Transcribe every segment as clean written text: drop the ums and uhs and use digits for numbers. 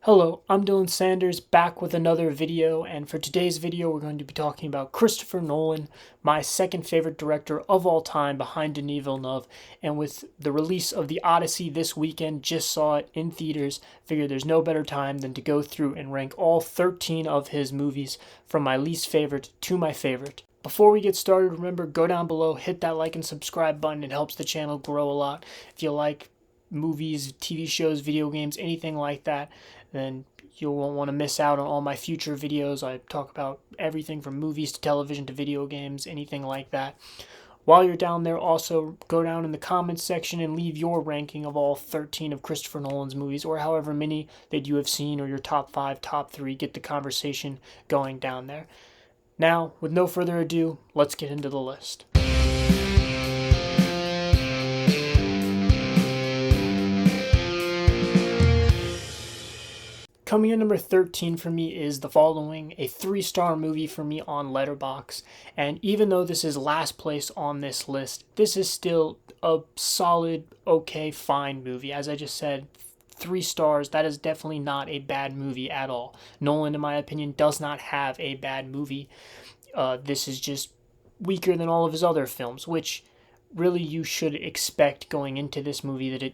Hello, I'm Dylan Sanders, back with another video, and for today's video we're going to be talking about Christopher Nolan, my second favorite director of all time behind Denis Villeneuve, and with the release of the Odyssey this weekend, just saw it in theaters, figured there's no better time than to go through and rank all 13 of his movies from my least favorite to my favorite. Before we get started, remember, go down below, hit that like and subscribe button, it helps the channel grow a lot. If you like movies, TV shows, video games, anything like that, then you won't want to miss out on all my future videos. I talk about everything from movies to television to video games, anything like that. While you're down there, also go down in the comments section and leave your ranking of all 13 of Christopher Nolan's movies, or however many that you have seen, or your top 5, top 3. Get the conversation going down there. Now, with no further ado, let's get into the list. Coming in number 13 for me is The Following, a 3-star movie for me on Letterboxd. And even though this is last place on this list, this is still a solid, okay, fine movie. As I just said, 3 stars, that is definitely not a bad movie at all. Nolan, in my opinion, does not have a bad movie. This is just weaker than all of his other films, which really you should expect going into this movie, that it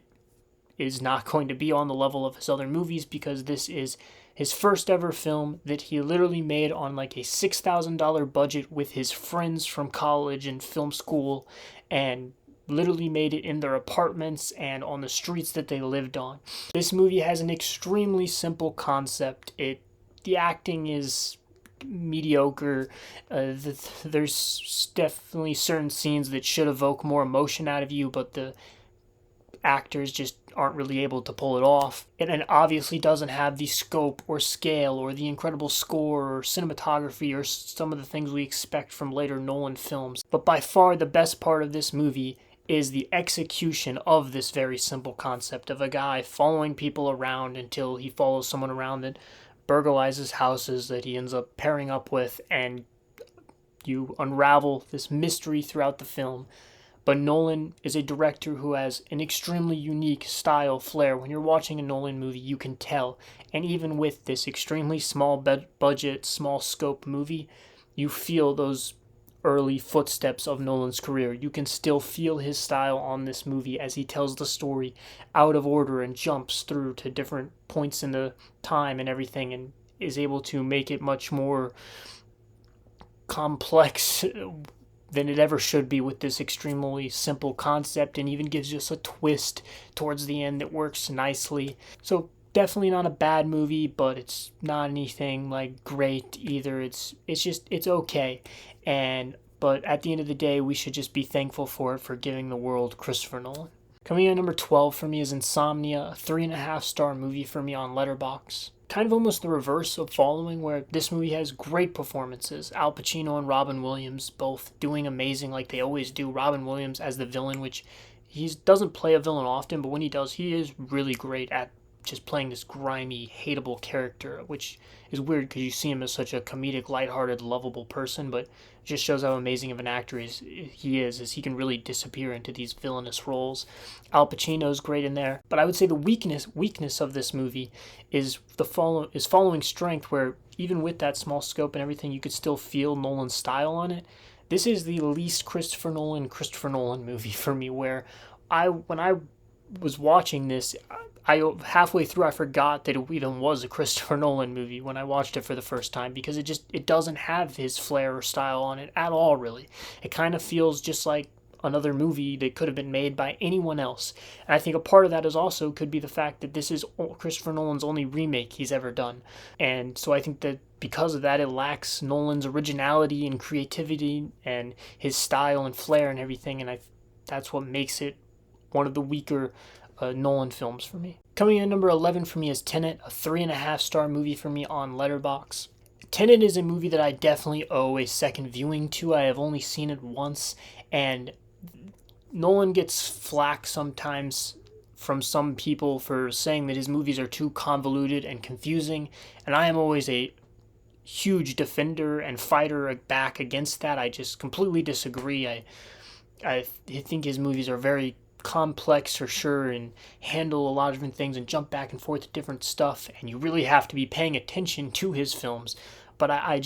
is not going to be on the level of his other movies, because this is his first ever film that he literally made on like a $6,000 budget with his friends from college and film school, and literally made it in their apartments and on the streets that they lived on. This movie has an extremely simple concept. The acting is mediocre. There's definitely certain scenes that should evoke more emotion out of you, but the actors just aren't really able to pull it off. And obviously doesn't have the scope or scale or the incredible score or cinematography or some of the things we expect from later Nolan films. But by far the best part of this movie is the execution of this very simple concept of a guy following people around until he follows someone around that burglarizes houses that he ends up pairing up with, and you unravel this mystery throughout the film. But Nolan is a director who has an extremely unique style flair. When you're watching a Nolan movie, you can tell. And even with this extremely small budget, small scope movie, you feel those early footsteps of Nolan's career. You can still feel his style on this movie as he tells the story out of order and jumps through to different points in the time and everything, and is able to make it much more complex than it ever should be with this extremely simple concept, and even gives us a twist towards the end that works nicely. So definitely not a bad movie, but it's not anything like great either. It's okay. But at the end of the day, we should just be thankful for it, for giving the world Christopher Nolan. Coming in at number 12 for me is Insomnia, a 3.5-star movie for me on Letterboxd. Kind of almost the reverse of Following, where this movie has great performances. Al Pacino and Robin Williams both doing amazing like they always do. Robin Williams as the villain, which he doesn't play a villain often, but when he does, he is really great at just playing this grimy, hateable character, which is weird because you see him as such a comedic, lighthearted, lovable person, but it just shows how amazing of an actor he is, as he can really disappear into these villainous roles. Al Pacino's great in there, but I would say the weakness of this movie is following strength, where even with that small scope and everything, you could still feel Nolan's style on it. This is the least Christopher Nolan movie for me, where when I was watching this, halfway through I forgot that it even was a Christopher Nolan movie when I watched it for the first time, because it doesn't have his flair or style on it at all, really. It kind of feels just like another movie that could have been made by anyone else. And I think a part of that could be the fact that this is Christopher Nolan's only remake he's ever done. And so I think that because of that, it lacks Nolan's originality and creativity and his style and flair and everything, and that's what makes it one of the weaker Nolan films for me. Coming in at number 11 for me is Tenet, a 3.5-star movie for me on Letterboxd. Tenet is a movie that I definitely owe a second viewing to. I have only seen it once, and Nolan gets flack sometimes from some people for saying that his movies are too convoluted and confusing, and I am always a huge defender and fighter back against that. I just completely disagree. I think his movies are very complex for sure and handle a lot of different things and jump back and forth to different stuff, and you really have to be paying attention to his films. But I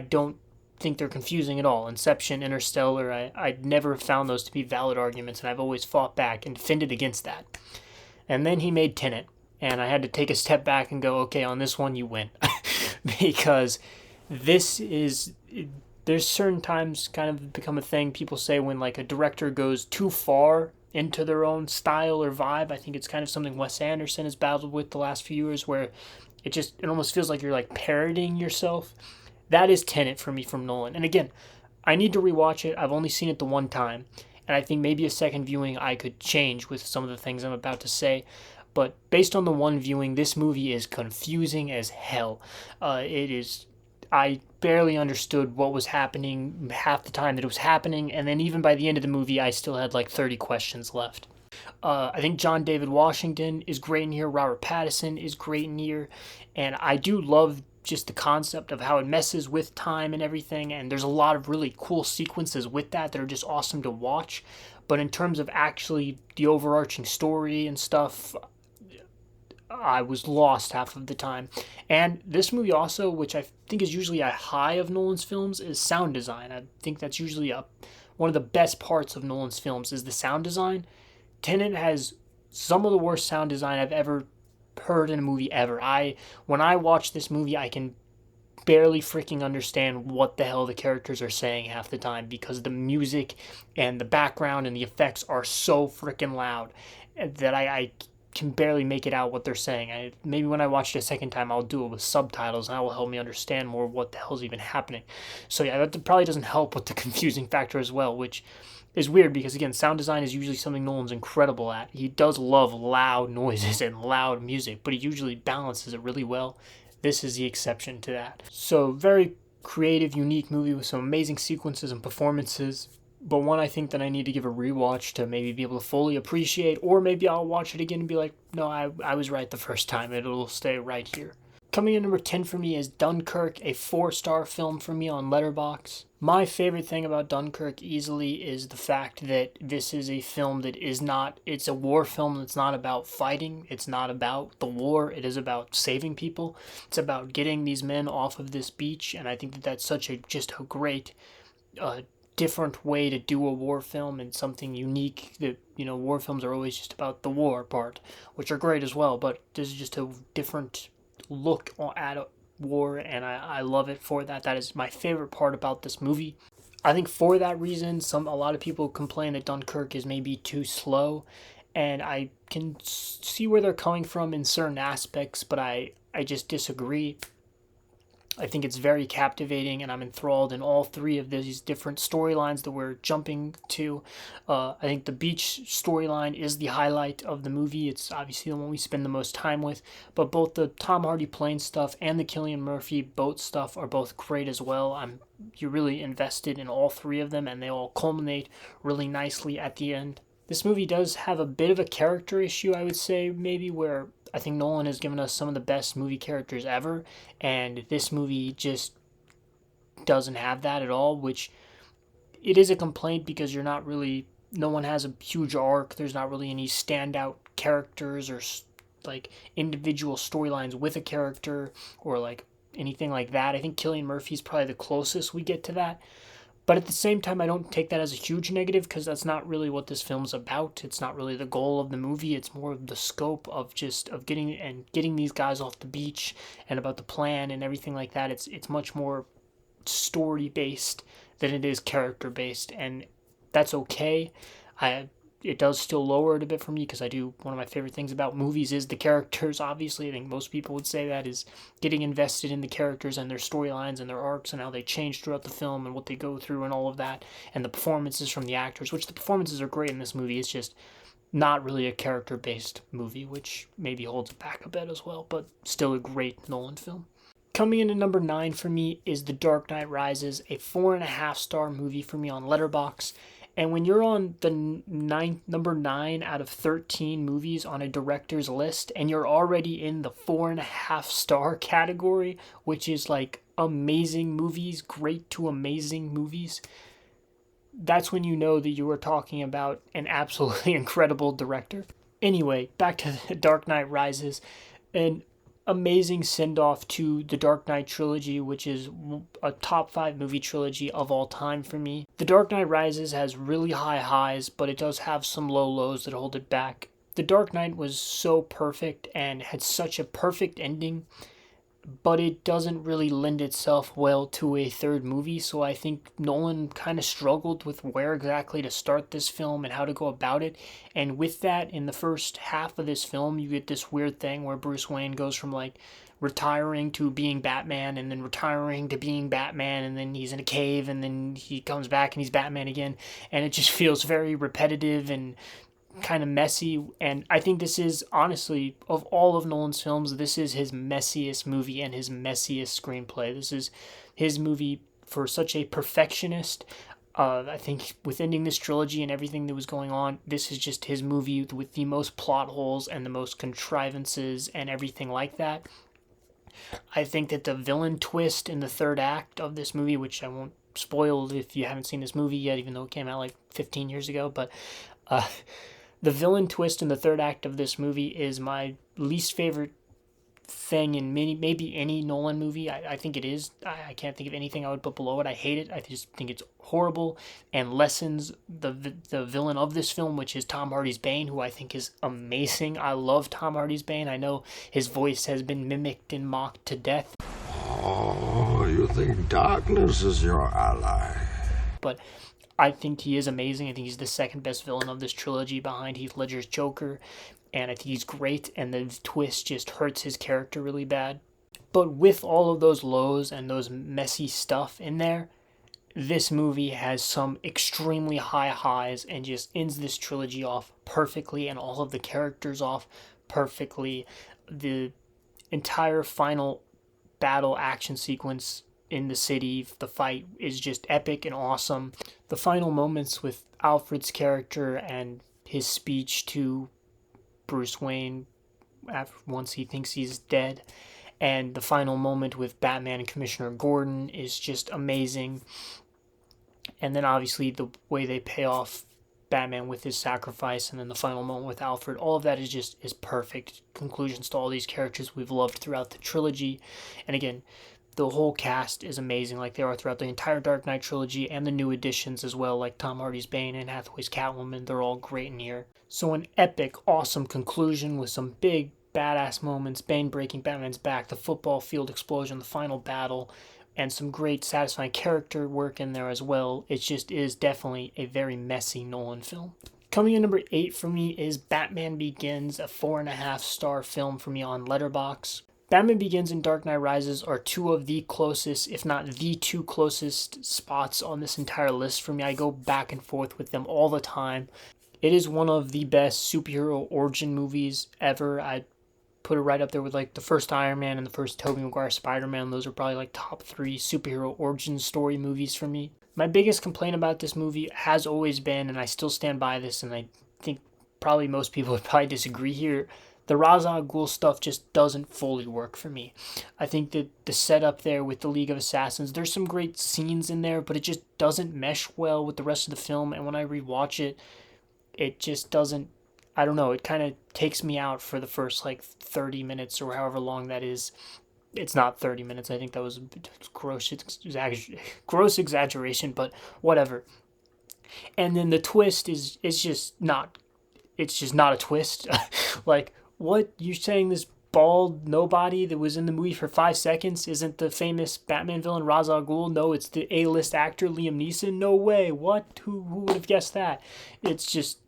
don't think they're confusing at all. Inception, Interstellar, I'd never found those to be valid arguments, and I've always fought back and defended against that. And then he made Tenet, and I had to take a step back and go, okay, on this one you win. Because this is, there's certain times kind of become a thing people say when like a director goes too far into their own style or vibe. I think it's kind of something Wes Anderson has battled with the last few years, where it almost feels like you're like parodying yourself. That is Tenet for me from Nolan. And again, I need to rewatch it. I've only seen it the one time, and I think maybe a second viewing I could change with some of the things I'm about to say. But based on the one viewing, this movie is confusing as hell. It is. I barely understood what was happening half the time that it was happening, and then even by the end of the movie, I still had like 30 questions left. I think John David Washington is great in here. Robert Pattinson is great in here, and I do love just the concept of how it messes with time and everything. And there's a lot of really cool sequences with that are just awesome to watch. But in terms of actually the overarching story and stuff, I was lost half of the time. And this movie also, which I think is usually a high of Nolan's films, is sound design. I think that's usually one of the best parts of Nolan's films is the sound design. Tenet has some of the worst sound design I've ever heard in a movie ever. When I watch this movie, I can barely freaking understand what the hell the characters are saying half the time, because the music and the background and the effects are so freaking loud that I can barely make it out what they're saying. Maybe when I watch it a second time, I'll do it with subtitles, and that will help me understand more what the hell's even happening. So yeah, that probably doesn't help with the confusing factor as well, which is weird because, again, sound design is usually something Nolan's incredible at. He does love loud noises and loud music, but he usually balances it really well. This is the exception to that. So very creative, unique movie with some amazing sequences and performances, but one I think that I need to give a rewatch to maybe be able to fully appreciate, or maybe I'll watch it again and be like, no, I was right the first time. It'll stay right here. Coming in number 10 for me is Dunkirk, a 4-star film for me on Letterboxd. My favorite thing about Dunkirk easily is the fact that this is a film that it's a war film that's not about fighting. It's not about the war. It is about saving people. It's about getting these men off of this beach, and I think that that's just a great, different way to do a war film, and something unique that, war films are always just about the war part, which are great as well, but this is just a different look at war, and I love it for that. That is my favorite part about this movie. I think for that reason, a lot of people complain that Dunkirk is maybe too slow, and I can see where they're coming from in certain aspects, but I just disagree. I think it's very captivating, and I'm enthralled in all three of these different storylines that we're jumping to. I think the beach storyline is the highlight of the movie. It's obviously the one we spend the most time with, but both the Tom Hardy plane stuff and the Cillian Murphy boat stuff are both great as well. You're really invested in all three of them, and they all culminate really nicely at the end. This movie does have a bit of a character issue, I would say, maybe, where I think Nolan has given us some of the best movie characters ever, and this movie just doesn't have that at all, which it is a complaint because no one has a huge arc. There's not really any standout characters or like individual storylines with a character or like anything like that. I think Cillian Murphy's probably the closest we get to that. But at the same time, I don't take that as a huge negative, because that's not really what this film's about. It's not really the goal of the movie. It's more of the scope of getting these guys off the beach, and about the plan and everything like that. It's much more story based than it is character based, and that's okay. It does still lower it a bit for me, because one of my favorite things about movies is the characters, obviously. I think most people would say that is getting invested in the characters and their storylines and their arcs and how they change throughout the film and what they go through and all of that, and the performances from the actors, which the performances are great in this movie. It's just not really a character-based movie, which maybe holds it back a bit as well, but still a great Nolan film. Coming in at number 9 for me is The Dark Knight Rises, a 4.5-star movie for me on Letterboxd. And when you're on the number 9 out of 13 movies on a director's list, and you're already in the 4.5-star category, which is like amazing movies, great to amazing movies, that's when you know that you are talking about an absolutely incredible director. Anyway, back to The Dark Knight Rises. An amazing send-off to the Dark Knight trilogy, which is a top 5 movie trilogy of all time for me. The Dark Knight Rises has really high highs, but it does have some low lows that hold it back. The Dark Knight was so perfect and had such a perfect ending, but it doesn't really lend itself well to a third movie, so I think Nolan kind of struggled with where exactly to start this film and how to go about it. And with that, in the first half of this film, you get this weird thing where Bruce Wayne goes from like retiring to being Batman, and then retiring to being Batman, and then he's in a cave, and then he comes back and he's Batman again, and it just feels very repetitive and kind of messy. And I think this is, honestly, of all of Nolan's films, this is his messiest movie and his messiest screenplay. This is his movie for such a perfectionist. I think with ending this trilogy and everything that was going on, this is just his movie with the most plot holes and the most contrivances and everything like that. I think that the villain twist in the third act of this movie, which I won't spoil if you haven't seen this movie yet, even though it came out like 15 years ago, but the villain twist in the third act of this movie is my least favorite thing in maybe any Nolan movie. I think it is. I can't think of anything I would put below it. I hate it. I just think it's horrible and lessens the villain of this film, which is Tom Hardy's Bane, who I think is amazing. I love Tom Hardy's Bane. I know his voice has been mimicked and mocked to death. Oh, you think darkness is your ally? But I think he is amazing. I think he's the second best villain of this trilogy behind Heath Ledger's Joker. And I think he's great, and the twist just hurts his character really bad. But with all of those lows and those messy stuff in there, this movie has some extremely high highs and just ends this trilogy off perfectly, and all of the characters off perfectly. The entire final battle action sequence in the city, the fight is just epic and awesome. The final moments with Alfred's character and his speech to Bruce Wayne once he thinks he's dead, and the final moment with Batman and Commissioner Gordon is just amazing. And then obviously the way they pay off Batman with his sacrifice, and then the final moment with Alfred, all of that is perfect conclusions to all these characters we've loved throughout the trilogy. And again, the whole cast is amazing, like they are throughout the entire Dark Knight trilogy, and the new additions as well, like Tom Hardy's Bane and Hathaway's Catwoman. They're all great in here. So an epic, awesome conclusion with some big, badass moments, Bane breaking Batman's back, the football field explosion, the final battle, and some great, satisfying character work in there as well. It just is definitely a very messy Nolan film. Coming in number 8 for me is Batman Begins, a 4.5-star film for me on Letterboxd. Batman Begins and Dark Knight Rises are two of the closest, if not the two closest spots on this entire list for me. I go back and forth with them all the time. It is one of the best superhero origin movies ever. I'd put it right up there with like the first Iron Man and the first Tobey Maguire Spider-Man. Those are probably like top 3 superhero origin story movies for me. My biggest complaint about this movie has always been, and I still stand by this, and I think probably most people would probably disagree here, the Ra's al Ghul stuff just doesn't fully work for me. I think that the setup there with the League of Assassins, there's some great scenes in there, but it just doesn't mesh well with the rest of the film. And when I rewatch it, it just doesn't, I don't know, it kind of takes me out for the first like 30 minutes or however long that is. It's not 30 minutes. I think that was gross exaggeration, but whatever. And then the twist is just not, it's just not a twist. Like, what? You're saying this bald nobody that was in the movie for 5 seconds isn't the famous Batman villain Ra's al Ghul? No, it's the A-list actor Liam Neeson? No way. What? Who would have guessed that? It's just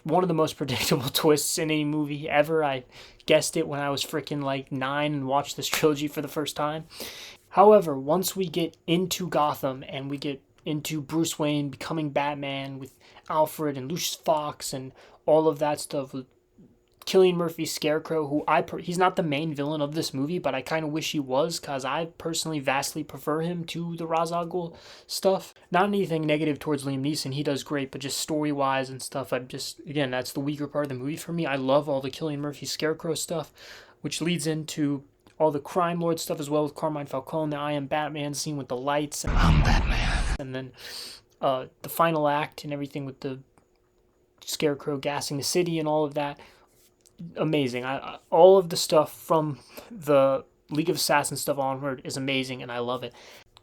one of the most predictable twists in any movie ever. I guessed it when I was freaking like 9 and watched this trilogy for the first time. However, once we get into Gotham and we get into Bruce Wayne becoming Batman with Alfred and Lucius Fox and all of that stuff with Cillian Murphy's Scarecrow, who he's not the main villain of this movie, but I kind of wish he was, because I personally vastly prefer him to the Ra's al Ghul stuff. Not anything negative towards Liam Neeson, he does great, but just story-wise and stuff, again, that's the weaker part of the movie for me. I love all the Cillian Murphy Scarecrow stuff, which leads into all the crime lord stuff as well with Carmine Falcone, the I Am Batman scene with the lights. I'm Batman. And then The final act and everything with the Scarecrow gassing the city and all of that, amazing. All of the stuff from the League of Assassins stuff onward is amazing, and I love it.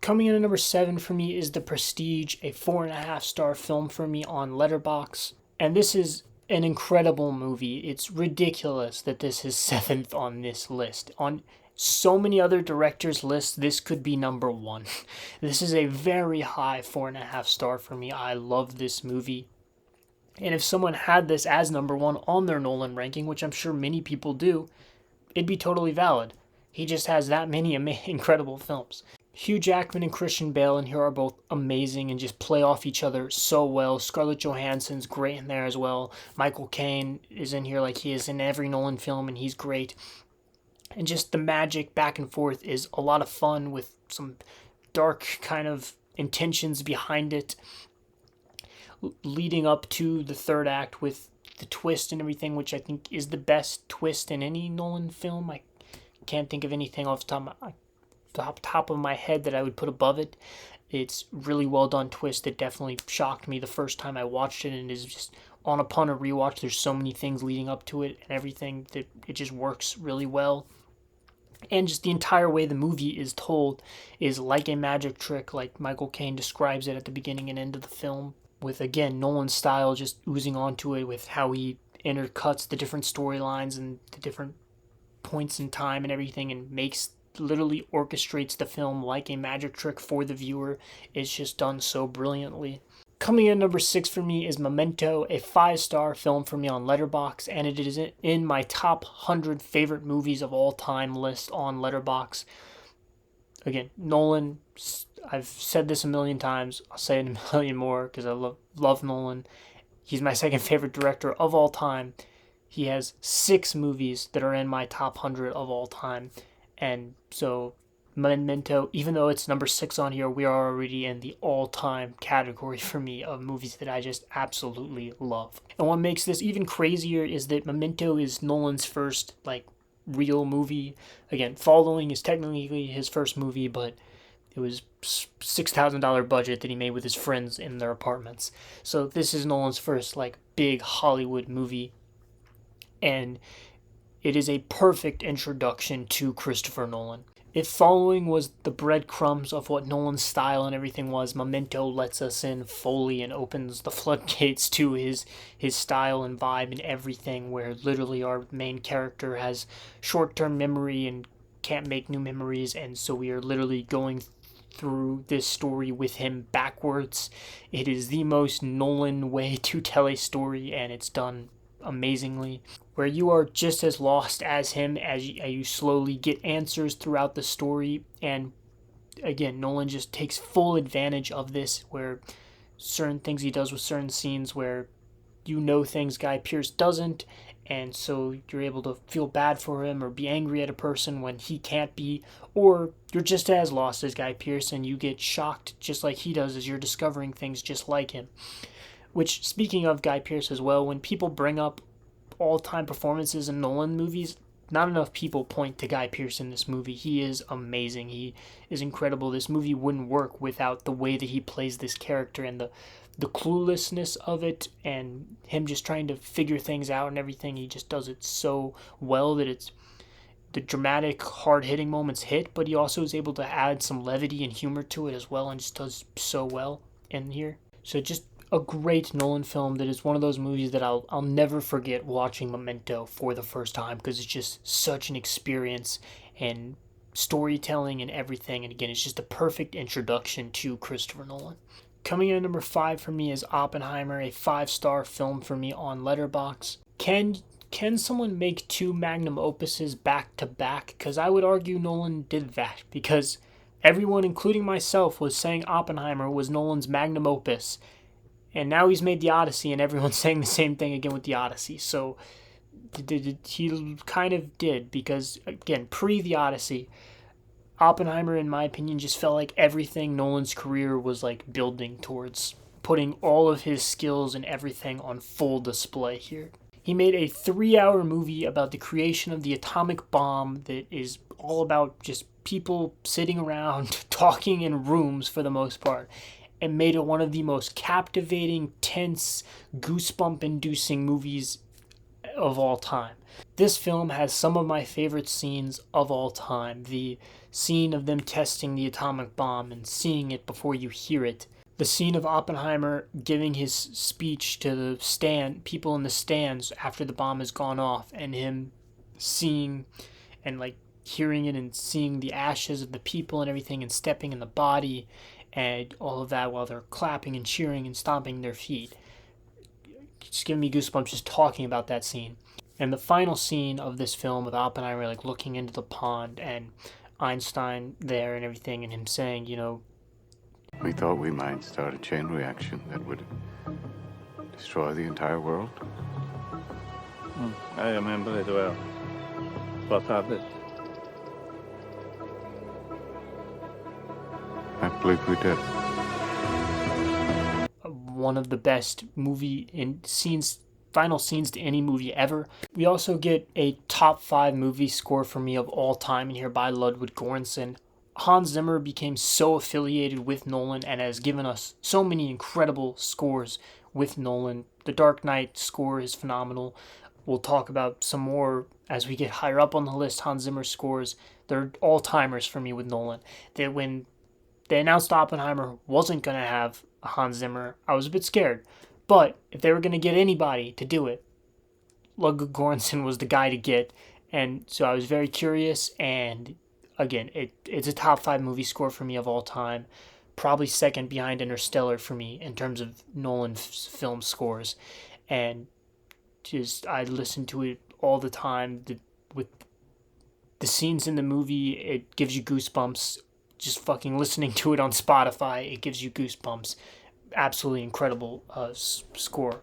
Coming in at number 7 for me is The Prestige, a 4.5-star film for me on Letterboxd. And this is an incredible movie. It's ridiculous that this is 7th on this list. On so many other directors' lists, this could be number 1. This is a very high 4.5-star for me. I love this movie. And if someone had this as number 1 on their Nolan ranking, which I'm sure many people do, it'd be totally valid. He just has that many incredible films. Hugh Jackman and Christian Bale in here are both amazing and just play off each other so well. Scarlett Johansson's great in there as well. Michael Caine is in here like he is in every Nolan film, and he's great. And just the magic back and forth is a lot of fun with some dark kind of intentions behind it, leading up to the third act with the twist and everything, which I think is the best twist in any Nolan film. I can't think of anything off the top of my head that I would put above it. It's really well done twist. It definitely shocked me the first time I watched it, and is just upon a rewatch. There's so many things leading up to it and everything that it just works really well. And just the entire way the movie is told is like a magic trick, like Michael Caine describes it at the beginning and end of the film, with, again, Nolan's style just oozing onto it with how he intercuts the different storylines and the different points in time and everything, and literally orchestrates the film like a magic trick for the viewer. It's just done so brilliantly. Coming in number 6 for me is Memento, a 5-star film for me on Letterboxd, and it is in my top 100 favorite movies of all time list on Letterboxd. Again, Nolan, I've said this a million times, I'll say it a million more because I love Nolan. He's my second favorite director of all time. He has 6 movies that are in my top 100 of all time. And so Memento, even though it's number 6 on here, we are already in the all-time category for me of movies that I just absolutely love. And what makes this even crazier is that Memento is Nolan's first, real movie. Again, Following is technically his first movie, but it was $6,000 budget that he made with his friends in their apartments. So this is Nolan's first, big Hollywood movie. And it is a perfect introduction to Christopher Nolan. If Following was the breadcrumbs of what Nolan's style and everything was, Memento lets us in fully and opens the floodgates to his style and vibe and everything, where literally our main character has short-term memory and can't make new memories, and so we are literally going through this story with him backwards. It is the most Nolan way to tell a story, and it's done amazingly, where you are just as lost as him as you slowly get answers throughout the story. And again, Nolan just takes full advantage of this, where certain things he does with certain scenes where things Guy Pearce doesn't, and so you're able to feel bad for him or be angry at a person when he can't be, or you're just as lost as Guy Pearce and you get shocked just like he does as you're discovering things just like him. Which, speaking of Guy Pearce as well, when people bring up all-time performances in Nolan movies, not enough people point to Guy Pearce in this movie. He is amazing. He is incredible. This movie wouldn't work without the way that he plays this character and the cluelessness of it, and him just trying to figure things out and everything. He just does it so well that it's the dramatic, hard-hitting moments hit, but he also is able to add some levity and humor to it as well, and just does so well in here. So just a great Nolan film that is one of those movies that I'll never forget watching Memento for the first time, because it's just such an experience and storytelling and everything. And again, it's just a perfect introduction to Christopher Nolan. Coming in at number 5 for me is Oppenheimer, a 5-star film for me on Letterboxd. Can someone make 2 magnum opuses back to back? Because I would argue Nolan did that, because everyone, including myself, was saying Oppenheimer was Nolan's magnum opus. And now he's made the Odyssey, and everyone's saying the same thing again with the Odyssey. So he kind of did, because, again, pre the Odyssey, Oppenheimer, in my opinion, just felt like everything Nolan's career was building towards, putting all of his skills and everything on full display here. He made a 3-hour movie about the creation of the atomic bomb that is all about just people sitting around talking in rooms for the most part. and made it one of the most captivating, tense, goosebump-inducing movies of all time. This film has some of my favorite scenes of all time. The scene of them testing the atomic bomb and seeing it before you hear it. The scene of Oppenheimer giving his speech to the people in the stands after the bomb has gone off, and him seeing and like hearing it and seeing the ashes of the people and everything and stepping in the body and all of that while they're clapping and cheering and stomping their feet. Just giving me goosebumps just talking about that scene. And the final scene of this film with Oppenheimer like looking into the pond and Einstein there and everything, and him saying, We thought we might start a chain reaction that would destroy the entire world. I remember it well. What happened? I believe we did. One of the best final scenes to any movie ever. We also get a top 5 movie score for me of all time in here by Ludwig Göransson. Hans Zimmer became so affiliated with Nolan and has given us so many incredible scores with Nolan. The Dark Knight score is phenomenal. We'll talk about some more as we get higher up on the list. Hans Zimmer scores, they're all-timers for me with Nolan. That when they announced Oppenheimer wasn't going to have Hans Zimmer, I was a bit scared. But if they were going to get anybody to do it, Ludwig Göransson was the guy to get. And so I was very curious, and again, it's a top 5 movie score for me of all time. Probably second behind Interstellar for me in terms of Nolan film scores. And just, I listen to it all the time. With the scenes in the movie, it gives you goosebumps. Just fucking listening to it on Spotify, it gives you goosebumps. Absolutely incredible score.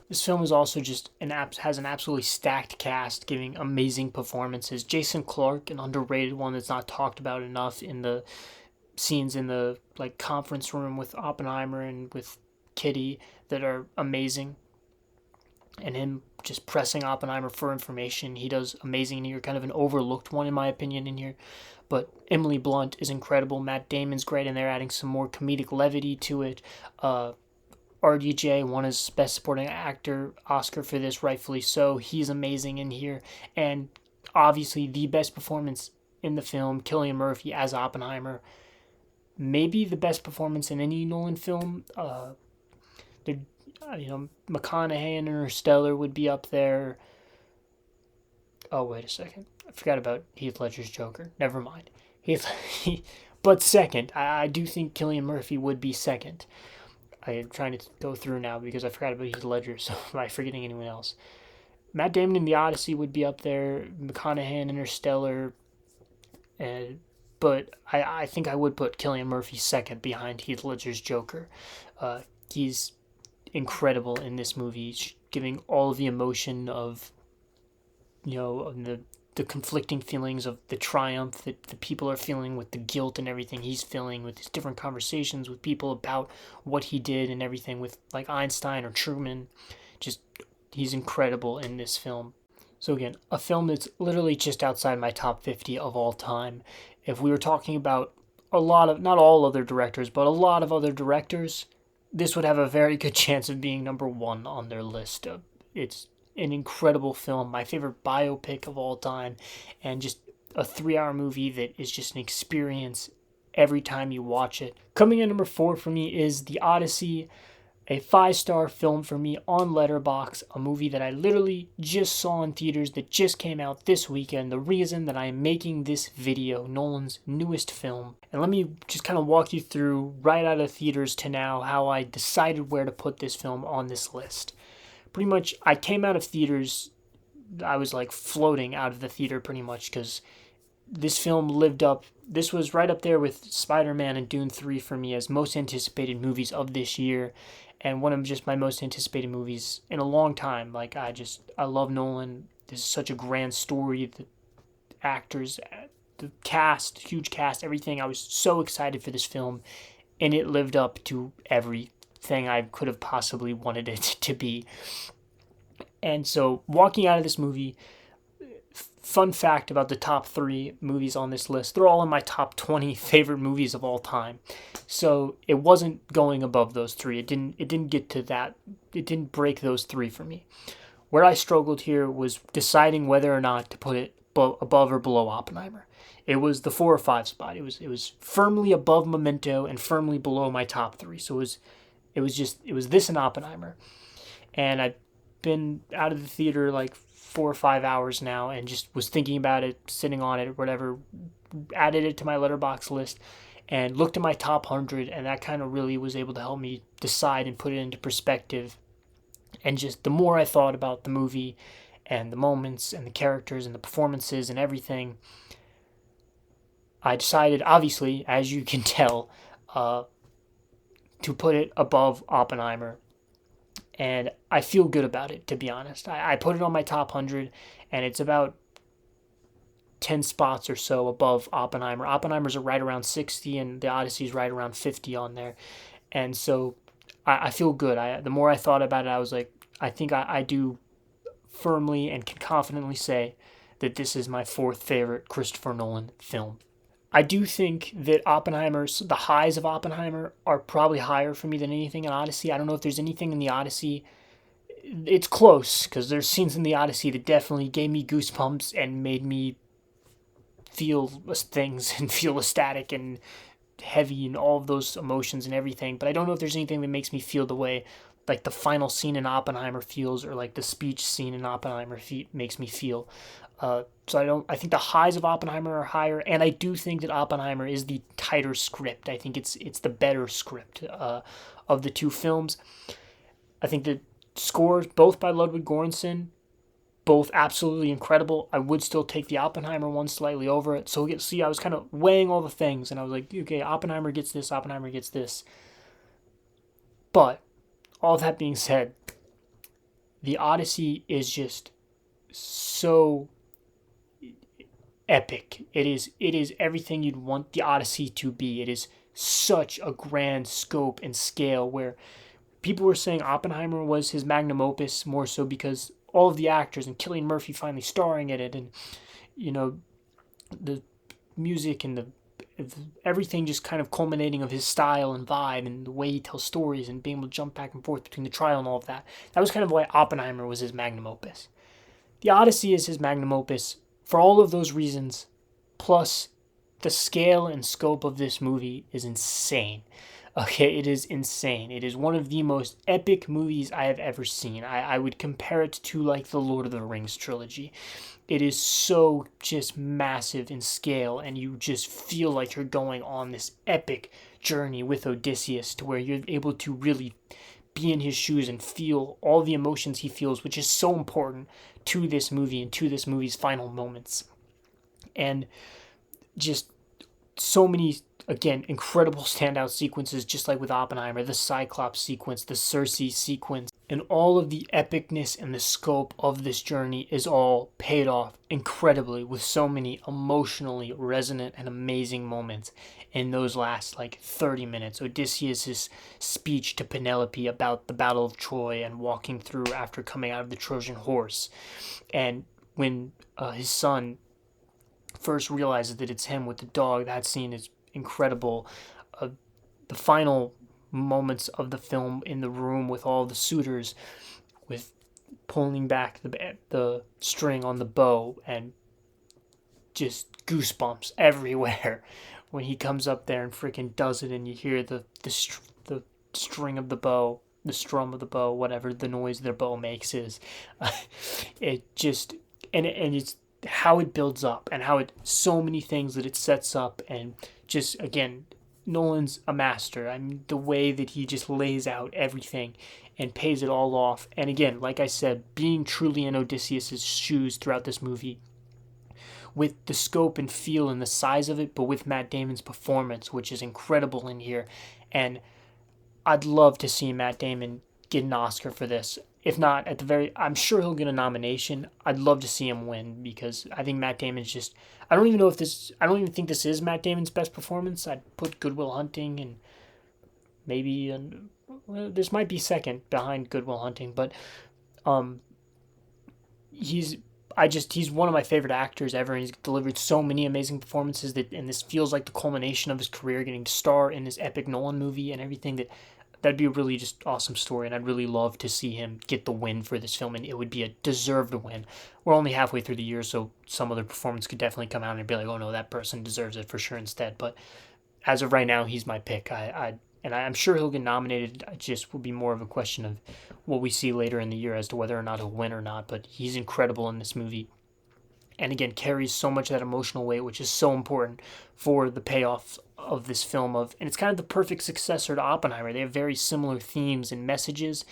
This film is also just has an absolutely stacked cast, giving amazing performances. Jason Clarke, an underrated one that's not talked about enough in the scenes in the conference room with Oppenheimer and with Kitty, that are amazing. And him just pressing Oppenheimer for information. He does amazing in here, kind of an overlooked one in my opinion in here. But Emily Blunt is incredible. Matt Damon's great, and they're adding some more comedic levity to it. RDJ won his Best Supporting Actor Oscar for this, rightfully so. He's amazing in here. And obviously the best performance in the film, Cillian Murphy as Oppenheimer. Maybe the best performance in any Nolan film. McConaughey in Interstellar would be up there. Oh, wait a second. I forgot about Heath Ledger's Joker. Never mind. But second, I do think Cillian Murphy would be second. I am trying to go through now because I forgot about Heath Ledger, so am I forgetting anyone else? Matt Damon in The Odyssey would be up there. McConaughey in Interstellar. But I think I would put Cillian Murphy second behind Heath Ledger's Joker. He's incredible in this movie, giving all of the emotion of the conflicting feelings of the triumph that the people are feeling, with the guilt and everything he's feeling, with his different conversations with people about what he did and everything, with Einstein or Truman. Just, he's incredible in this film. So again, a film that's literally just outside my top 50 of all time. If we were talking about not all other directors, but a lot of other directors, this would have a very good chance of being number 1 on their list. It's an incredible film, my favorite biopic of all time, and just a 3-hour movie that is just an experience every time you watch it. Coming in number 4 for me is The Odyssey, a 5-star film for me on Letterboxd, a movie that I literally just saw in theaters that just came out this weekend, the reason that I am making this video, Nolan's newest film. And let me just kind of walk you through right out of theaters to now how I decided where to put this film on this list. Pretty much, I came out of theaters, I was floating out of the theater pretty much, because this film lived up. This was right up there with Spider-Man and Dune 3 for me as most anticipated movies of this year, and one of just my most anticipated movies in a long time. I love Nolan. This is such a grand story. The actors, the cast, huge cast, everything. I was so excited for this film, and it lived up to everything I could have possibly wanted it to be. And so walking out of this movie, fun fact about the top 3 movies on this list, they're all in my top 20 favorite movies of all time. So it wasn't going above those 3. It didn't get to that. It didn't break those 3 for me. Where I struggled here was deciding whether or not to put it above or below Oppenheimer. It was the 4 or 5 spot. It was firmly above Memento and firmly below my top 3. So it was this and Oppenheimer. And I've been out of the theater like 4 or 5 hours now and just was thinking about it, sitting on it or whatever, added it to my letterbox list and looked at my top 100, and that kind of really was able to help me decide and put it into perspective. And just the more I thought about the movie and the moments and the characters and the performances and everything, I decided, obviously, as you can tell, to put it above Oppenheimer. And I feel good about it, to be honest. I put it on my top 100, and it's about 10 spots or so above Oppenheimer. Oppenheimer's are right around 60, and the Odyssey's right around 50 on there. And so I feel good. The more I thought about it, I was like, I think I do firmly and can confidently say that this is my 4th favorite Christopher Nolan film. I do think that the highs of Oppenheimer are probably higher for me than anything in Odyssey. I don't know if there's anything in the Odyssey. It's close, because there's scenes in the Odyssey that definitely gave me goosebumps and made me feel things and feel ecstatic and heavy and all of those emotions and everything. But I don't know if there's anything that makes me feel the way like the final scene in Oppenheimer feels, or like the speech scene in Oppenheimer makes me feel. I think the highs of Oppenheimer are higher, and I do think that Oppenheimer is the tighter script. I think it's the better script of the 2 films. I think the scores, both by Ludwig Göransson, both absolutely incredible. I would still take the Oppenheimer one slightly over it. So I was kind of weighing all the things, and I was like, okay, Oppenheimer gets this, Oppenheimer gets this. But all that being said, the Odyssey is just so epic. It is everything you'd want the Odyssey to be. It is such a grand scope and scale, where people were saying Oppenheimer was his magnum opus more so because all of the actors and Cillian Murphy finally starring in it, and the music and the everything just kind of culminating of his style and vibe and the way he tells stories and being able to jump back and forth between the trial and all of that. That was kind of why Oppenheimer was his magnum opus. The Odyssey is his magnum opus for all of those reasons, plus the scale and scope of this movie is insane. Okay, it is insane. It is one of the most epic movies I have ever seen. I would compare it to like the Lord of the Rings trilogy. It is so just massive in scale, and you just feel like you're going on this epic journey with Odysseus, to where you're able to really be in his shoes and feel all the emotions he feels, which is so important to this movie and to this movie's final moments. And just so many, again, incredible standout sequences, just like with Oppenheimer, the Cyclops sequence, the Circe sequence, and all of the epicness and the scope of this journey is all paid off incredibly with so many emotionally resonant and amazing moments in those last like 30 minutes. Odysseus' speech to Penelope about the Battle of Troy and walking through after coming out of the Trojan horse, and when his son first realizes that it's him with the dog, that scene is incredible. The final moments of the film in the room with all the suitors, with pulling back the string on the bow, and just goosebumps everywhere when he comes up there and freaking does it, and you hear the string of the bow, the strum of the bow, whatever the noise their bow makes is. It just, and it's how it builds up and how so many things that it sets up, and just, again, Nolan's a master. I mean, the way that he just lays out everything and pays it all off. And again, like I said, being truly in Odysseus' shoes throughout this movie, with the scope and feel and the size of it, but with Matt Damon's performance, which is incredible in here. And I'd love to see Matt Damon get an Oscar for this. If not, I'm sure he'll get a nomination. I'd love to see him win, because I think Matt Damon's just, I don't even think this is Matt Damon's best performance. I'd put Good Will Hunting, and maybe, this might be second behind Good Will Hunting, but he's one of my favorite actors ever, and he's delivered so many amazing performances and this feels like the culmination of his career, getting to star in this epic Nolan movie and everything. That'd be a really just awesome story, and I'd really love to see him get the win for this film, and it would be a deserved win. We're only halfway through the year, so some other performance could definitely come out and be like, oh no, that person deserves it for sure instead. But as of right now, he's my pick. I'm sure he'll get nominated. It just will be more of a question of what we see later in the year as to whether or not he'll win or not. But he's incredible in this movie, and again carries so much of that emotional weight, which is so important for the payoff of this film. And it's kind of the perfect successor to Oppenheimer. They have very similar themes and messages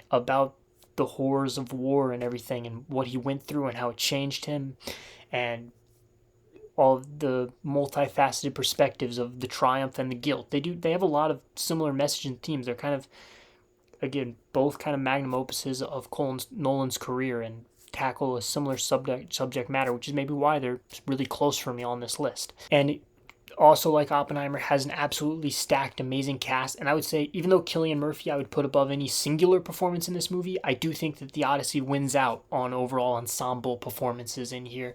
about the horrors of war and everything, and what he went through and how it changed him, and all the multifaceted perspectives of the triumph and the guilt. They have a lot of similar message and themes. They're kind of, again, both kind of magnum opuses of Nolan's career, and tackle a similar subject matter, which is maybe why they're really close for me on this list. And also, like Oppenheimer, has an absolutely stacked, amazing cast. And I would say, even though Cillian Murphy I would put above any singular performance in this movie, I do think that The Odyssey wins out on overall ensemble performances in here.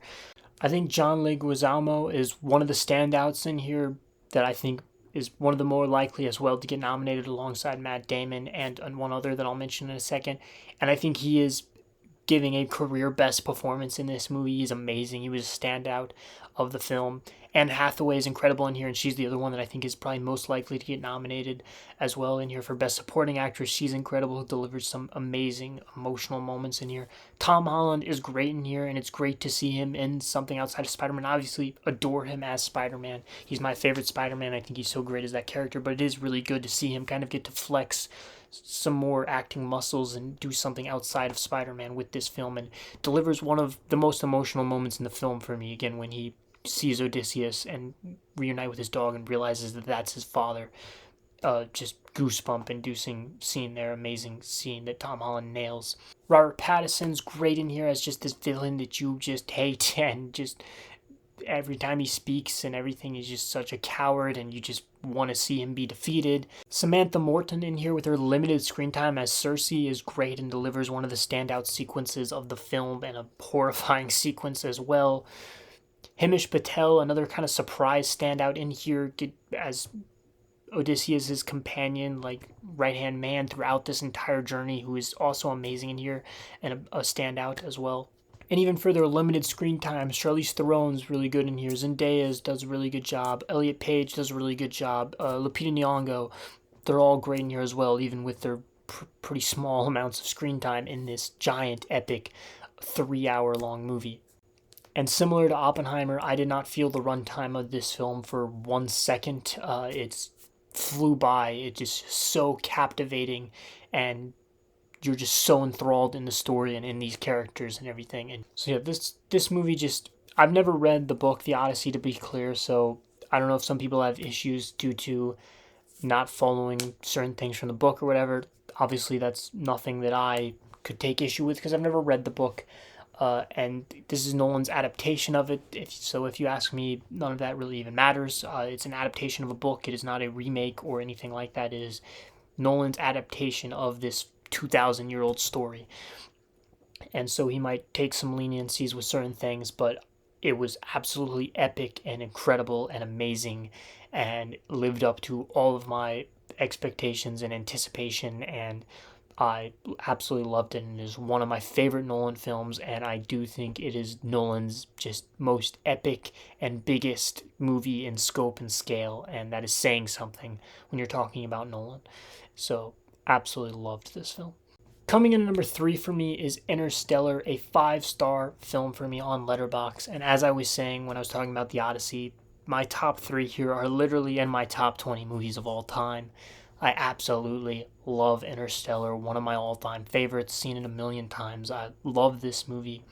I think John Leguizamo is one of the standouts in here that I think is one of the more likely as well to get nominated alongside Matt Damon and one other that I'll mention in a second. And I think he is giving a career best performance in this movie. He's amazing. He was a standout of the film. Anne Hathaway is incredible in here, and she's the other one that I think is probably most likely to get nominated as well in here for Best Supporting Actress. She's incredible, delivers some amazing emotional moments in here. Tom Holland is great in here, and it's great to see him in something outside of Spider-Man. Obviously, adore him as Spider-Man. He's my favorite Spider-Man. I think he's so great as that character, but it is really good to see him kind of get to flex some more acting muscles and do something outside of Spider-Man with this film, and delivers one of the most emotional moments in the film for me, again, when he sees Odysseus and reunite with his dog and realizes that that's his father. Just goosebump inducing scene there, amazing scene that Tom Holland nails. Robert Pattinson's great in here as just this villain that you just hate, and just every time he speaks and everything, he's just such a coward, and you just want to see him be defeated. Samantha Morton in here with her limited screen time as Cersei is great and delivers one of the standout sequences of the film, and a horrifying sequence as well. Himish Patel, another kind of surprise standout in here as Odysseus' companion, like right-hand man throughout this entire journey, who is also amazing in here and a standout as well. And even for their limited screen time, Charlize Theron's really good in here. Zendaya does a really good job. Elliot Page does a really good job. Lupita Nyong'o, they're all great in here as well, even with their pretty small amounts of screen time in this giant, epic, 3-hour-long movie. And similar to Oppenheimer, I did not feel the runtime of this film for 1 second. It flew by. It's just so captivating, and you're just so enthralled in the story and in these characters and everything. And so yeah, this movie just, I've never read the book, The Odyssey, to be clear, so I don't know if some people have issues due to not following certain things from the book or whatever. Obviously, that's nothing that I could take issue with because I've never read the book. And this is Nolan's adaptation of it. If you ask me, none of that really even matters. It's an adaptation of a book. It is not a remake or anything like that. It is Nolan's adaptation of this 2,000-year-old story. And so he might take some leniencies with certain things, but it was absolutely epic and incredible and amazing, and lived up to all of my expectations and anticipation, and I absolutely loved it, and it is one of my favorite Nolan films, and I do think it is Nolan's just most epic and biggest movie in scope and scale, and that is saying something when you're talking about Nolan. So, absolutely loved this film. Coming in at number 3 for me is Interstellar, a 5-star film for me on Letterboxd, and as I was saying when I was talking about The Odyssey, my top 3 here are literally in my top 20 movies of all time. I absolutely love Interstellar, one of my all-time favorites, seen it a million times. I love this movie.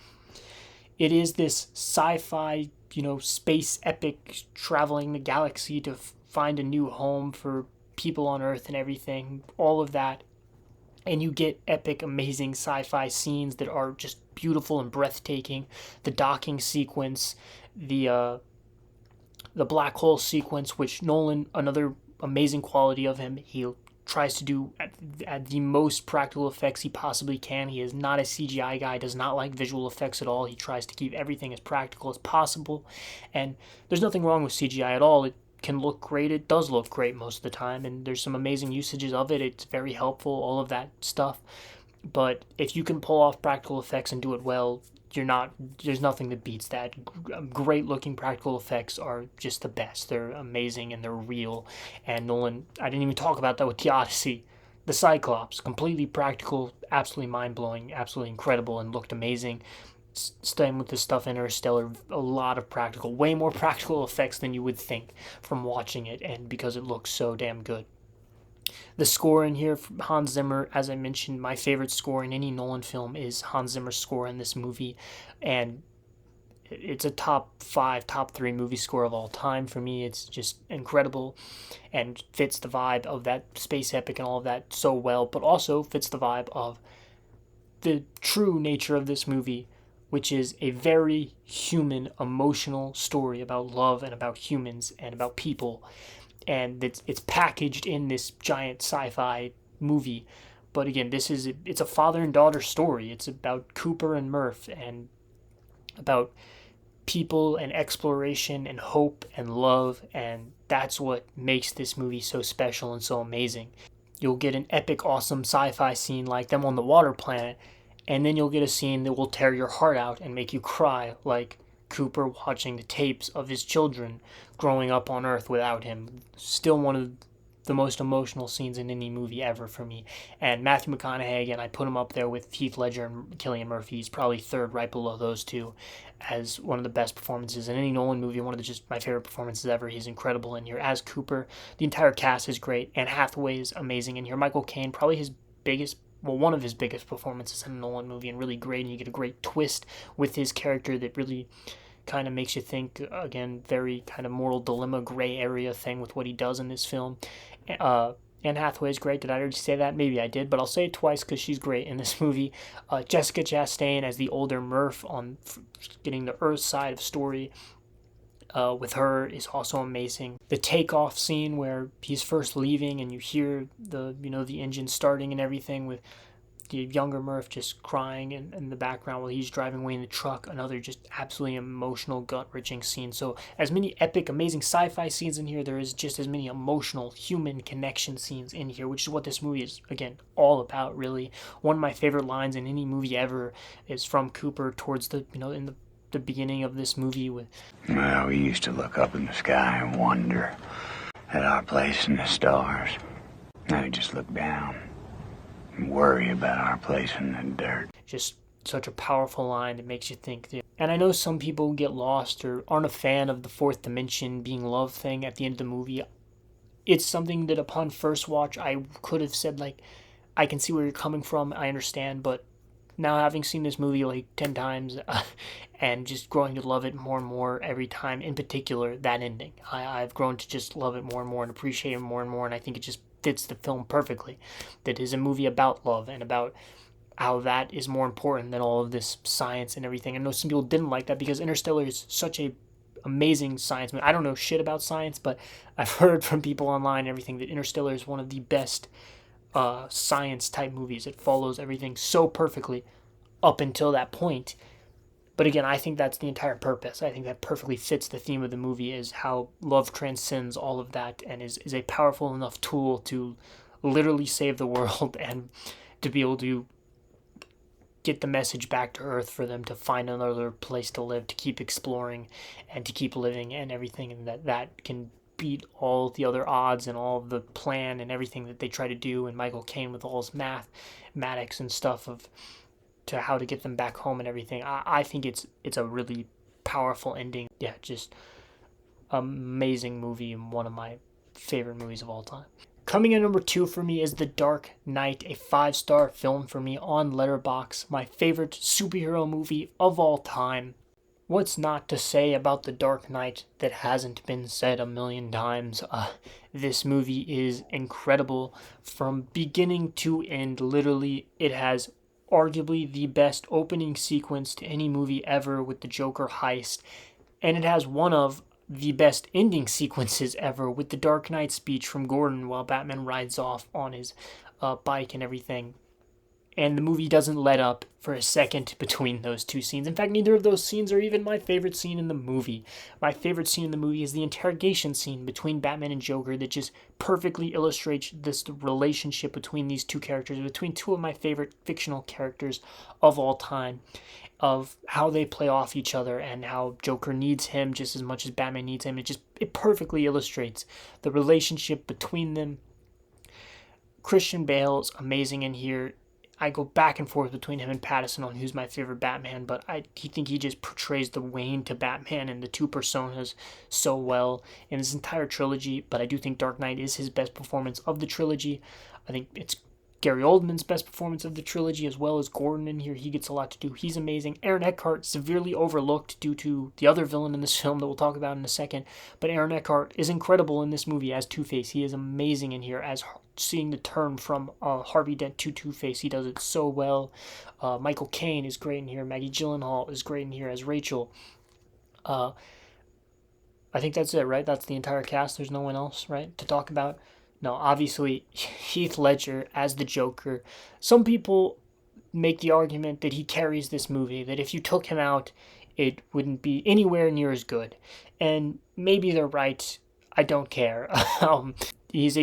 It is this sci-fi, space epic, traveling the galaxy to find a new home for people on Earth and everything, all of that. And you get epic, amazing sci-fi scenes that are just beautiful and breathtaking. The docking sequence, the black hole sequence, which Nolan, another amazing quality of him, he tries to do at the most practical effects he possibly can. He is not a CGI guy, does not like visual effects at all. He tries to keep everything as practical as possible. And there's nothing wrong with CGI at all. It can look great. It does look great most of the time. And there's some amazing usages of it. It's very helpful, all of that stuff. But if you can pull off practical effects and do it well, there's nothing that beats that. Great looking practical effects are just the best. They're amazing and they're real. And Nolan, I didn't even talk about that with the Odyssey. The Cyclops, completely practical, absolutely mind-blowing, absolutely incredible, and looked amazing. Staying with the stuff in Interstellar, a lot of practical, way more practical effects than you would think from watching it, and because it looks so damn good. The score in here, Hans Zimmer, as I mentioned, my favorite score in any Nolan film is Hans Zimmer's score in this movie, and it's a top 5, top 3 movie score of all time for me. It's just incredible and fits the vibe of that space epic and all of that so well, but also fits the vibe of the true nature of this movie, which is a very human, emotional story about love and about humans and about people. And it's packaged in this giant sci-fi movie. But again, it's a father and daughter story. It's about Cooper and Murph, and about people and exploration and hope and love, and that's what makes this movie so special and so amazing. You'll get an epic, awesome sci-fi scene like them on the water planet, and then you'll get a scene that will tear your heart out and make you cry, like Cooper watching the tapes of his children growing up on Earth without him. Still one of the most emotional scenes in any movie ever for me. And Matthew McConaughey, again, I put him up there with Heath Ledger and Cillian Murphy. He's probably third, right below those two, as one of the best performances in any Nolan movie. One of just my favorite performances ever. He's incredible in here as Cooper. The entire cast is great. Anne Hathaway is amazing in here. Michael Caine, probably one of his biggest performances in a Nolan movie, and really great. And you get a great twist with his character that really kind of makes you think, again, very kind of moral dilemma, gray area thing with what he does in this film. Anne Hathaway is great. Did I already say that? Maybe I did, but I'll say it twice because she's great in this movie. Jessica Chastain as the older Murph on getting the Earth side of story with her is also amazing. The takeoff scene where he's first leaving and you hear the engine starting and everything, with the younger Murph just crying in the background while he's driving away in the truck. Another just absolutely emotional, gut-wrenching scene. So as many epic, amazing sci-fi scenes in here, there is just as many emotional, human connection scenes in here, which is what this movie is, again, all about, really. One of my favorite lines in any movie ever is from Cooper towards in the beginning of this movie with, "Well, we used to look up in the sky and wonder at our place in the stars. Now we just look down and worry about our place in the dirt." Just such a powerful line that makes you think. And I know some people get lost or aren't a fan of the fourth dimension being love thing at the end of the movie. It's something that upon first watch I could have said, like, I can see where you're coming from, I understand, but now having seen this movie like 10 times and just growing to love it more and more every time, in particular that ending, I've grown to just love it more and more and appreciate it more, and I think it just fits the film perfectly. That is a movie about love and about how that is more important than all of this science and everything. I know some people didn't like that because Interstellar is such a amazing science movie. I don't know shit about science, but I've heard from people online and everything that Interstellar is one of the best science type movies. It follows everything so perfectly up until that point. But again, I think that's the entire purpose. I think that perfectly fits the theme of the movie, is how love transcends all of that and is a powerful enough tool to literally save the world and to be able to get the message back to Earth for them to find another place to live, to keep exploring and to keep living and everything, and that can beat all the other odds and all the plan and everything that they try to do, and Michael Caine with all his mathematics and stuff to how to get them back home and everything. I think it's a really powerful ending. Yeah, just amazing movie and one of my favorite movies of all time. Coming in number 2 for me is The Dark Knight, a 5-star film for me on Letterboxd, my favorite superhero movie of all time. What's not to say about The Dark Knight that hasn't been said a million times? This movie is incredible from beginning to end. Literally, it has arguably the best opening sequence to any movie ever with the Joker heist, and it has one of, the best ending sequences ever with the Dark Knight speech from Gordon while Batman rides off on his bike and everything. And the movie doesn't let up for a second between those two scenes. In fact, neither of those scenes are even my favorite scene in the movie. My favorite scene in the movie is the interrogation scene between Batman and Joker that just perfectly illustrates this relationship between these two characters, between two of my favorite fictional characters of all time, of how they play off each other and how Joker needs him just as much as Batman needs him. It perfectly illustrates the relationship between them. Christian Bale's amazing in here. I go back and forth between him and Pattinson on who's my favorite Batman, but I think he just portrays the Wayne to Batman and the two personas so well in his entire trilogy. But I do think Dark Knight is his best performance of the trilogy. I think it's Gary Oldman's best performance of the trilogy, as well as Gordon in here. He gets a lot to do. He's amazing. Aaron Eckhart, severely overlooked due to the other villain in this film that we'll talk about in a second. But Aaron Eckhart is incredible in this movie as Two-Face. He is amazing in here as seeing the turn from Harvey Dent to Two-Face. He does it so well. Michael Caine is great in here. Maggie Gyllenhaal is great in here as Rachel. I think that's it, right? That's the entire cast. There's no one else, right, to talk about. No, obviously, Heath Ledger as the Joker. Some people make the argument that he carries this movie, that if you took him out, it wouldn't be anywhere near as good. And maybe they're right. I don't care. He's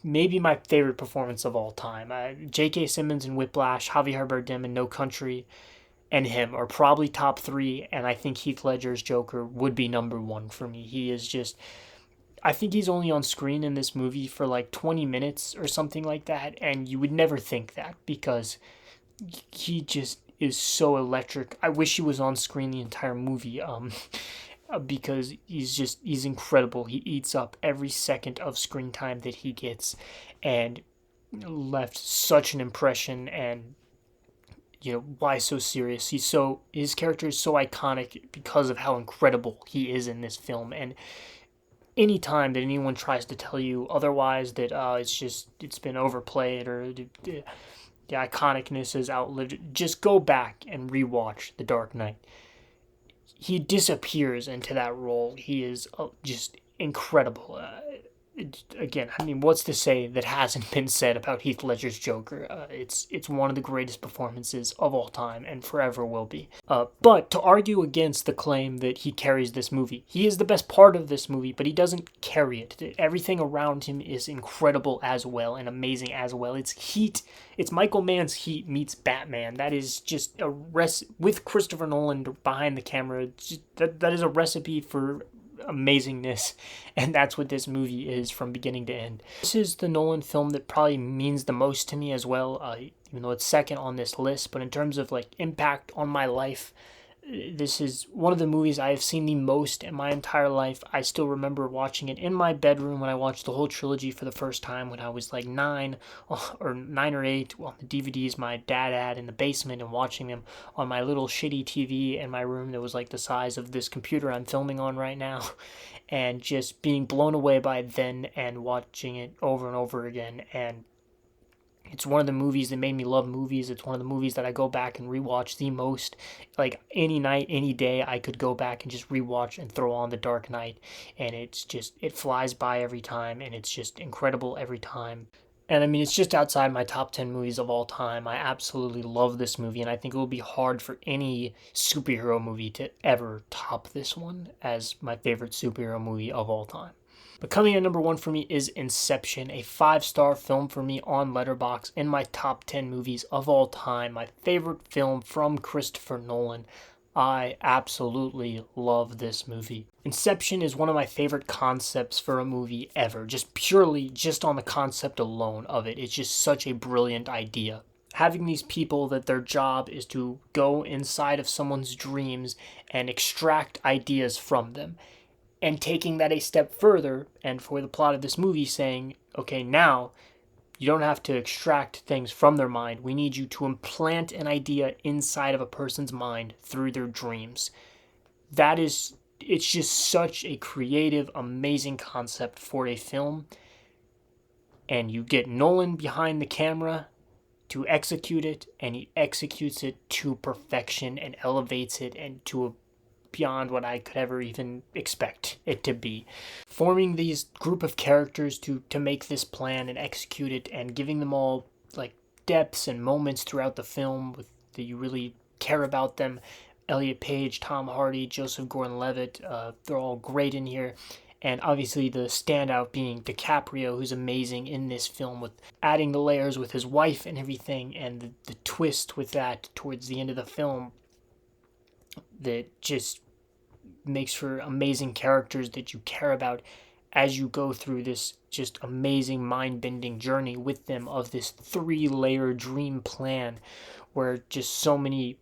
maybe my favorite performance of all time. J.K. Simmons in Whiplash, Javier Bardem in No Country, and him are probably top three, and I think Heath Ledger's Joker would be number one for me. He is just... I think he's only on screen in this movie for like 20 minutes or something like that, and you would never think that because he just is so electric. I wish he was on screen the entire movie because he's incredible. He eats up every second of screen time that he gets and left such an impression. And why so serious? His character is so iconic because of how incredible he is in this film. And any time that anyone tries to tell you otherwise, that it's been overplayed or the iconicness has outlived it, just go back and rewatch The Dark Knight. He disappears into that role. He is just incredible. Again, I mean, what's to say that hasn't been said about Heath Ledger's Joker? It's one of the greatest performances of all time and forever will be. But to argue against the claim that he carries this movie, he is the best part of this movie, but he doesn't carry it. Everything around him is incredible as well and amazing as well. It's Heat. It's Michael Mann's Heat meets Batman. That is just with Christopher Nolan behind the camera. That is a recipe for amazingness, and that's what this movie is from beginning to end. This is the Nolan film that probably means the most to me as well, even though it's second on this list. But in terms of like impact on my life, this is one of the movies I have seen the most in my entire life. I still remember watching it in my bedroom when I watched the whole trilogy for the first time when I was like 9 or 8 on the DVDs my dad had in the basement, and watching them on my little shitty TV in my room that was like the size of this computer I'm filming on right now, and just being blown away by it then and watching it over and over again. And it's one of the movies that made me love movies. It's one of the movies that I go back and rewatch the most. Like any night, any day, I could go back and just rewatch and throw on The Dark Knight. And it flies by every time, and it's just incredible every time. And I mean, it's just outside my top 10 movies of all time. I absolutely love this movie, and I think it will be hard for any superhero movie to ever top this one as my favorite superhero movie of all time. But coming in number one for me is Inception, a 5-star film for me on Letterboxd in my top 10 movies of all time. My favorite film from Christopher Nolan. I absolutely love this movie. Inception is one of my favorite concepts for a movie ever. Just on the concept alone of it. It's just such a brilliant idea. Having these people that their job is to go inside of someone's dreams and extract ideas from them. And taking that a step further, and for the plot of this movie saying, okay, now you don't have to extract things from their mind. We need you to implant an idea inside of a person's mind through their dreams. It's just such a creative, amazing concept for a film. And you get Nolan behind the camera to execute it, and he executes it to perfection and elevates it and to beyond what I could ever even expect it to be. Forming these group of characters to make this plan and execute it, and giving them all like depths and moments throughout the film that you really care about them. Elliot Page, Tom Hardy, Joseph Gordon-Levitt, they're all great in here. And obviously the standout being DiCaprio, who's amazing in this film, with adding the layers with his wife and everything, and the twist with that towards the end of the film that just makes for amazing characters that you care about as you go through this just amazing mind-bending journey with them of this 3-layer dream plan, where just so many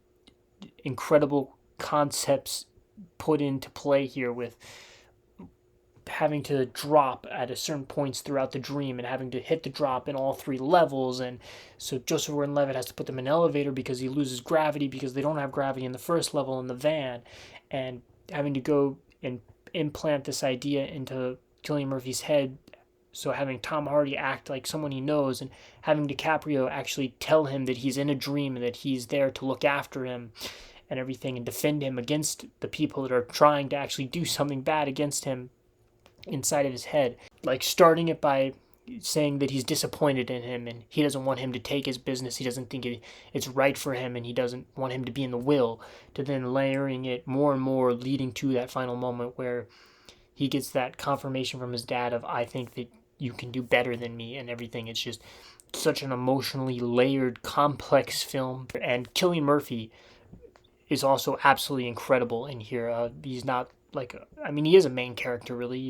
incredible concepts put into play here, with having to drop at a certain points throughout the dream and having to hit the drop in all 3 levels. And so Joseph Gordon-Levitt has to put them in an elevator because he loses gravity, because they don't have gravity in the first level in the van, and having to go and implant this idea into Cillian Murphy's head. So having Tom Hardy act like someone he knows, and having DiCaprio actually tell him that he's in a dream and that he's there to look after him and everything, and defend him against the people that are trying to actually do something bad against him inside of his head. Like starting it by saying that he's disappointed in him and he doesn't want him to take his business, he doesn't think it's right for him, and he doesn't want him to be in the will, to then layering it more and more, leading to that final moment where he gets that confirmation from his dad of, I think that you can do better than me and everything. It's just such an emotionally layered, complex film. And Cillian Murphy is also absolutely incredible in here. He's not like, he is a main character, really.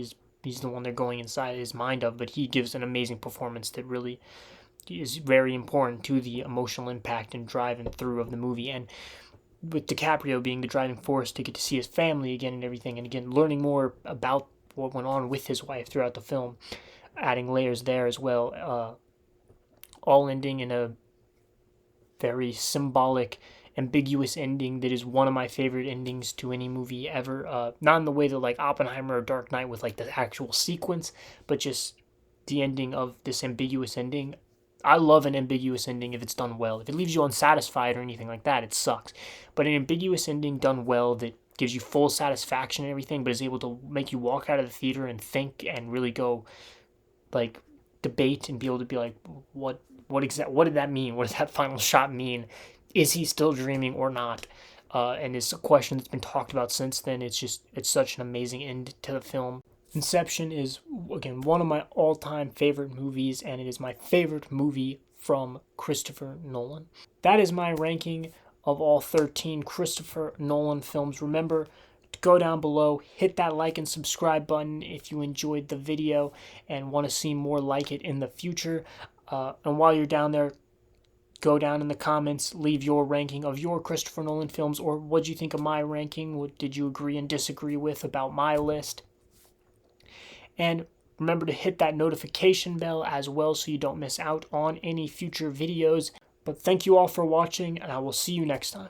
He's the one they're going inside his mind of, but he gives an amazing performance that really is very important to the emotional impact and drive and through of the movie. And with DiCaprio being the driving force to get to see his family again and everything, and again learning more about what went on with his wife throughout the film, adding layers there as well, all ending in a very symbolic, ambiguous ending that is one of my favorite endings to any movie ever. Not in the way that like Oppenheimer or Dark Knight with like the actual sequence, but just the ending of this ambiguous ending. I love an ambiguous ending if it's done well. If it leaves you unsatisfied or anything like that, it sucks. But an ambiguous ending done well that gives you full satisfaction and everything, but is able to make you walk out of the theater and think and really go like debate and be able to be like, what did that mean? What does that final shot mean? Is he still dreaming or not? And it's a question that's been talked about since then. It's such an amazing end to the film. Inception is, again, one of my all-time favorite movies, and it is my favorite movie from Christopher Nolan. That is my ranking of all 13 Christopher Nolan films. Remember to go down below, hit that like and subscribe button if you enjoyed the video and want to see more like it in the future. And while you're down there, go down in the comments, leave your ranking of your Christopher Nolan films, or what did you think of my ranking? What did you agree and disagree with about my list? And remember to hit that notification bell as well so you don't miss out on any future videos. But thank you all for watching, and I will see you next time.